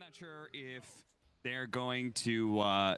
not sure if they're going to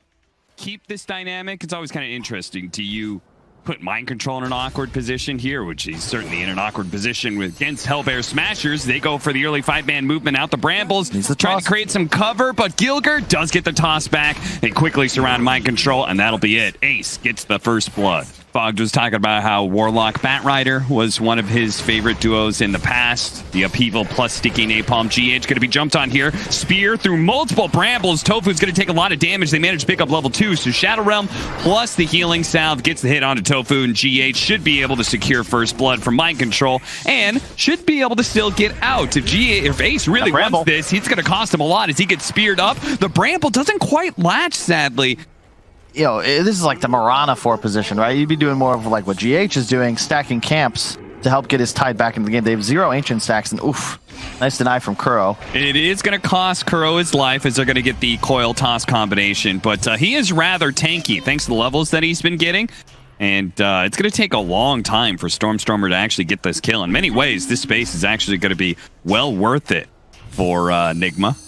keep this dynamic. It's always kind of interesting. Do you put Mind Control in an awkward position here, which he's certainly in an awkward position against Hellbear Smashers? They go for the early 5-man movement out the Brambles, trying to create some cover, but Gilger does get the toss back. They quickly surround Mind Control, and that'll be it. Ace gets the first blood. Fogg was talking about how Warlock Batrider was one of his favorite duos in the past. The upheaval plus sticky napalm. GH going to be jumped on here. Spear through multiple brambles. Tofu's going to take a lot of damage. They managed to pick up level 2. So Shadow Realm plus the healing salve gets the hit onto Tofu, and GH should be able to secure first blood from Mind Control and should be able to still get out. If Ace really wants this, it's going to cost him a lot as he gets speared up. The bramble doesn't quite latch, sadly. You know, this is like the Marana 4 position, right? You'd be doing more of like what GH is doing, stacking camps to help get his tide back into the game. They have 0 ancient stacks, and oof, nice deny from Kuro. It is going to cost Kuro his life as they're going to get the coil toss combination, but he is rather tanky thanks to the levels that he's been getting. And it's going to take a long time for Stormstormer to actually get this kill. In many ways, this space is actually going to be well worth it for Nigma.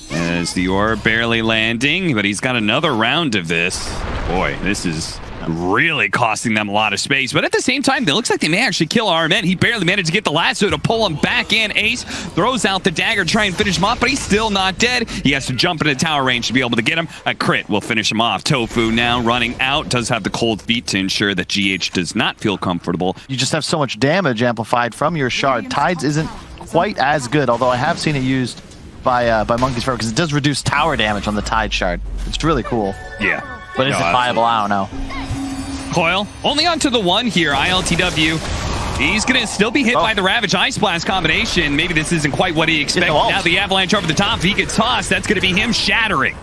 As the orb barely landing, but he's got another round of this. Boy, this is really costing them a lot of space. But at the same time, it looks like they may actually kill RMN. He barely managed to get the lasso to pull him back in. Ace throws out the dagger, try and finish him off, but he's still not dead. He has to jump into tower range to be able to get him. A crit will finish him off. Tofu now running out, does have the cold feet to ensure that GH does not feel comfortable. You just have so much damage amplified from your shard. Tides isn't quite as good, although I have seen it used by Monkey's Forever, because it does reduce tower damage on the Tide Shard. It's really cool. Yeah. But is it viable? I don't know. Coil, only onto the one here, ILTW. He's going to still be hit by the Ravage Ice Blast combination. Maybe this isn't quite what he expected. Now the Avalanche over the top. If he gets tossed, that's going to be him shattering.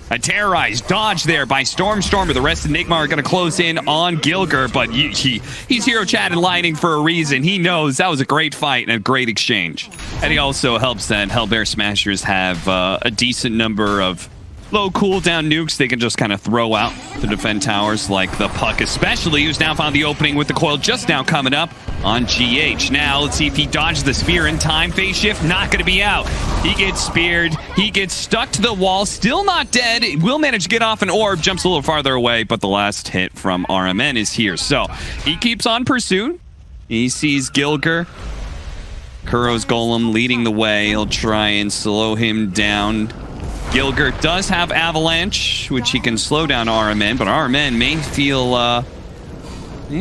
A terrorized dodge there by Stormstormer. The rest of Nigma are going to close in on Gilger, but he's hero chat and lighting for a reason. He knows that was a great fight and a great exchange. And he also helps that Hellbear Smashers have a decent number of low cooldown nukes they can just kind of throw out to defend towers, like the Puck especially, who's now found the opening with the coil just now coming up on GH. Now, let's see if he dodges the spear in time. Phase shift, not going to be out. He gets speared. He gets stuck to the wall. Still not dead. Will manage to get off an orb. Jumps a little farther away, but the last hit from RMN is here. So, he keeps on pursuit. He sees Gilger. Kuro's Golem leading the way. He'll try and slow him down. Gilger does have Avalanche, which he can slow down RMN, but RMN may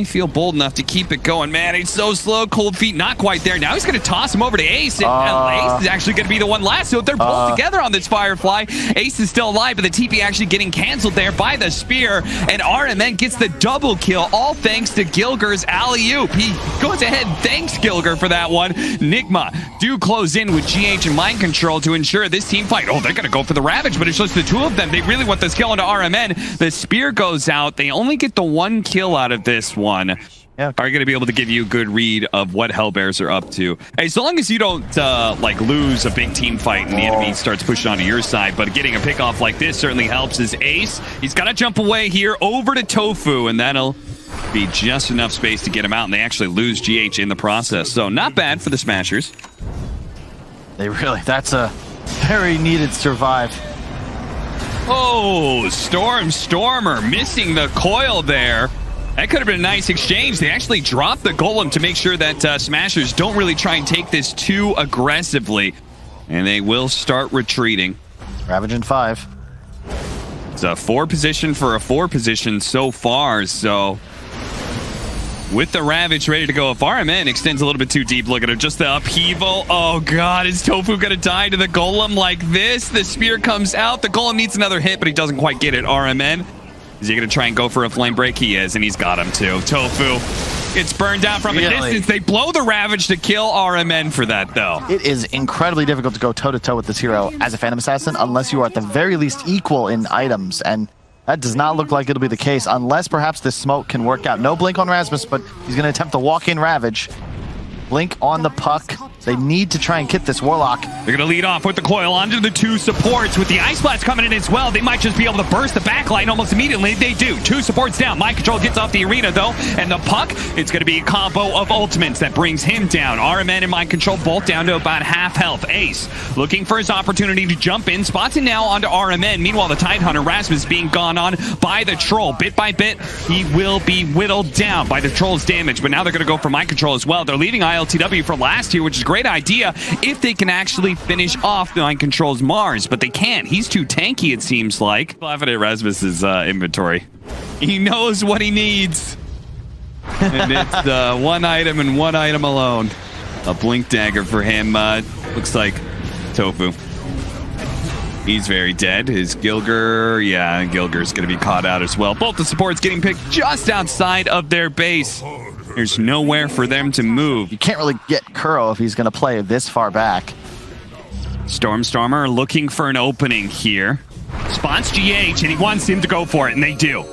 feel bold enough to keep it going. Man, he's so slow. Cold feet, not quite there. Now he's going to toss him over to Ace, and Ace is actually going to be the one last. So they're both together on this Firefly. Ace is still alive, but the TP actually getting canceled there by the spear, and RMN gets the double kill, all thanks to Gilger's alley-oop. He goes ahead and thanks Gilger for that one. Nigma do close in with GH and Mind Control to ensure this team fight. Oh, they're going to go for the Ravage, but it's just the two of them. They really want this kill into RMN. The spear goes out. They only get the one kill out of this one. Are going to be able to give you a good read of what Hellbears are up to. Hey, so long as you don't like lose a big team fight and the enemy starts pushing onto your side, but getting a pick off like this certainly helps. As Ace, he's got to jump away here over to Tofu, and that'll be just enough space to get him out, and they actually lose GH in the process. So not bad for the Smashers. That's a very needed survive. Oh, Stormstormer missing the coil there. That could have been a nice exchange. They actually dropped the Golem to make sure that Smashers don't really try and take this too aggressively. And they will start retreating. Ravage in 5. It's a 4 position for a 4 position so far, so with the Ravage ready to go, if RMN extends a little bit too deep, look at it, just the upheaval. Oh god, is Tofu gonna die to the Golem like this? The spear comes out, the Golem needs another hit, but he doesn't quite get it. RMN, is he going to try and go for a flame break? He is, and he's got him too. Tofu, it's burned out from a distance. They blow the Ravage to kill RMN for that, though. It is incredibly difficult to go toe-to-toe with this hero as a Phantom Assassin unless you are at the very least equal in items, and that does not look like it'll be the case unless perhaps this smoke can work out. No blink on Rasmus, but he's going to attempt the walk-in Ravage. Blink on the puck. They need to try and get this Warlock. They're going to lead off with the coil onto the 2 supports. With the Ice Blast coming in as well, they might just be able to burst the backline almost immediately. They do. 2 supports down. Mind Control gets off the arena, though. And the puck, it's going to be a combo of ultimates that brings him down. RMN and Mind Control both down to about half health. Ace looking for his opportunity to jump in. Spots him now onto RMN. Meanwhile, the Tidehunter, Rasmus, being gone on by the Troll. Bit by bit, he will be whittled down by the Troll's damage. But now they're going to go for Mind Control as well. They're leaving ILTW for last here, which is a great idea if they can actually finish off Mind Control's Mars, but they can't. He's too tanky, it seems like. Laughing at Rasmus's inventory. He knows what he needs. And it's one item and one item alone. A Blink Dagger for him. Looks like Tofu. He's very dead. His Gilger, yeah, Gilger's going to be caught out as well. Both the supports getting picked just outside of their base. There's nowhere for them to move. You can't really get Kuro if he's going to play this far back. Stormer looking for an opening here. Spots GH, and he wants him to go for it, and they do.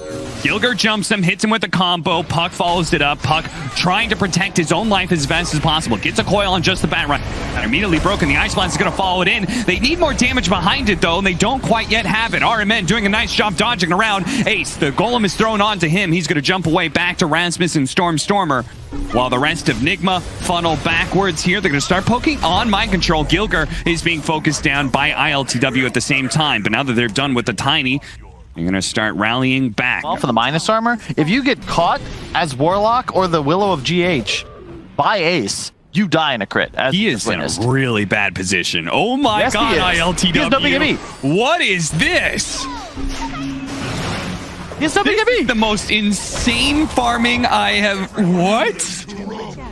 Gilger jumps him, hits him with a combo. Puck follows it up. Puck trying to protect his own life as best as possible. Gets a coil on just the bat run. And immediately broken. The Ice Blast is going to follow it in. They need more damage behind it, though, and they don't quite yet have it. RMN doing a nice job dodging around. Ace, the Golem is thrown onto him. He's going to jump away back to Rasmus and Stormer. While the rest of Nigma funnel backwards here. They're going to start poking on Mind Control. Gilger is being focused down by ILTW at the same time. But now that they're done with the Tiny, they're going to start rallying back. Well, for the minus armor, if you get caught as Warlock or the Willow of GH by Ace, you die in a crit. As he is in a really bad position. Oh my God, ILTW. He has no BKB. What is this? He has no BKB. The most insane farming I have. What?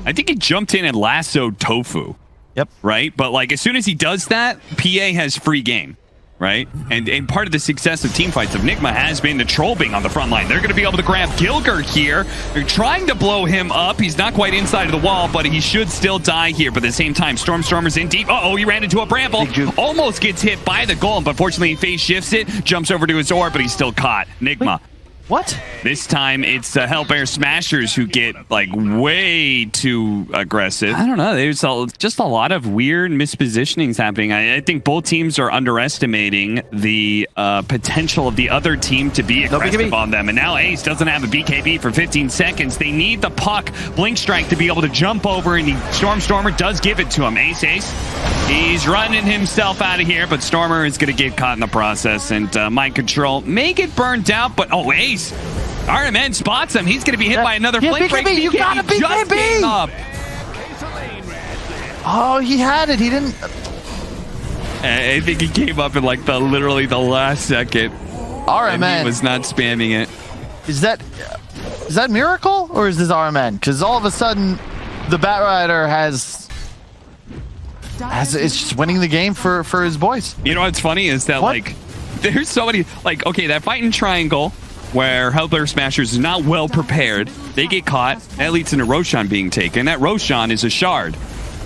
I think he jumped in and lassoed Tofu. Yep. Right? But like as soon as he does that, PA has free game. Right? And part of the success of teamfights of Nigma has been the Troll being on the front line. They're going to be able to grab Gilger here. They're trying to blow him up. He's not quite inside of the wall, but he should still die here. But at the same time, Stormer's in deep. Uh-oh, he ran into a bramble. Almost gets hit by the Golem, but fortunately he phase shifts it, jumps over to his orb, but he's still caught. Nigma. Wait. What? This time it's Hellbear Smashers who get like way too aggressive. I don't know. There's just a lot of weird mispositionings happening. I think both teams are underestimating the potential of the other team to be aggressive on them. And now Ace doesn't have a BKB for 15 seconds. They need the puck, Blink Strike, to be able to jump over, and Stormer does give it to him. Ace. He's running himself out of here, but Stormer is going to get caught in the process, and Mind Control may get burned out, but Ace. RMN spots him. He's going to be hit by another Blink Break. You got a BKB! Oh, he had it. He didn't. I think he came up in like literally the last second. RMN he was not spamming it. Is that Miracle or is this RMN? Because all of a sudden, the Batrider it's just winning the game for his boys. You know what's funny is that like there's so many okay, that fight in triangle where Hellbear Smashers is not well prepared. They get caught. That leads into Roshan being taken. That Roshan is a shard.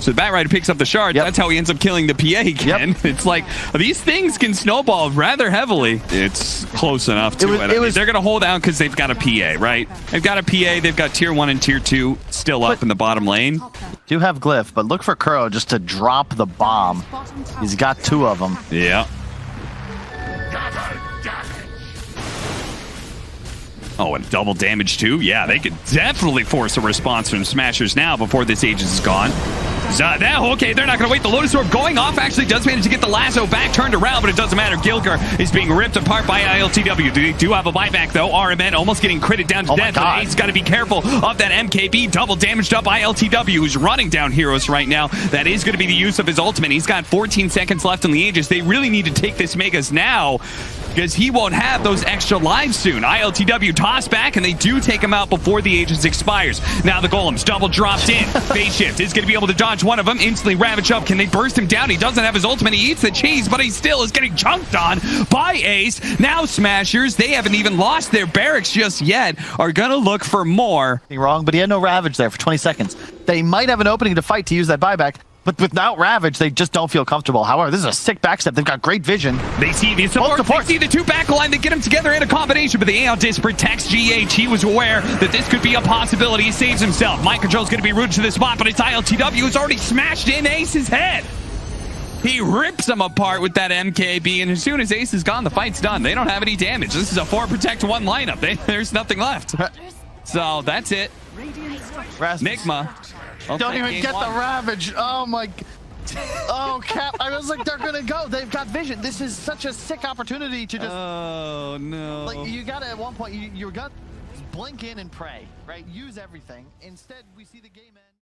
So the Batrider picks up the shard. That's how he ends up killing the PA again. It's like these things can snowball rather heavily. It's close enough to it. They're going to hold out because they've got a PA, right? They've got a PA. They've got tier 1 and tier 2 still up in the bottom lane. Do have Glyph, but look for Kuro just to drop the bomb. He's got 2 of them. Yeah. Oh, and double damage too? Yeah, they could definitely force a response from Smashers now before this Aegis is gone. Okay, they're not going to wait. The Lotus Orb going off actually does manage to get the lasso back turned around, but it doesn't matter. Gilger is being ripped apart by ILTW. They do have a buyback, though. RMN almost getting critted down to death. But Ace got to be careful of that MKB. Double damaged up ILTW, who's running down heroes right now. That is going to be the use of his ultimate. He's got 14 seconds left in the Aegis. They really need to take this Megas now, because he won't have those extra lives soon. ILTW toss back, and they do take him out before the Aegis expires. Now the Golem's double dropped in. Phase shift is going to be able to dodge one of them. Instantly ravage up. Can they burst him down? He doesn't have his ultimate. He eats the cheese, but he still is getting chunked on by Ace. Now Smashers, they haven't even lost their barracks just yet, are going to look for more. Wrong, but he had no ravage there for 20 seconds. They might have an opening to fight to use that buyback. But without Ravage, they just don't feel comfortable. However, this is a sick backstep. They've got great vision. They see the support. They see the two backline. They get them together in a combination, but the AL disc protects GH. He was aware that this could be a possibility. He saves himself. Mind control's going to be rooted to the spot, but it's ILTW who's already smashed in Ace's head. He rips him apart with that MKB, and as soon as Ace is gone, the fight's done. They don't have any damage. This is a 4 protect 1 lineup. There's nothing left. So that's it. Nigma. Don't even get the Ravage. Oh my. Oh, Cap. I was like, they're going to go. They've got vision. This is such a sick opportunity to just. Oh, no. Like, you got to, at one point, you're going to blink in and pray, right? Use everything. Instead, we see the game end.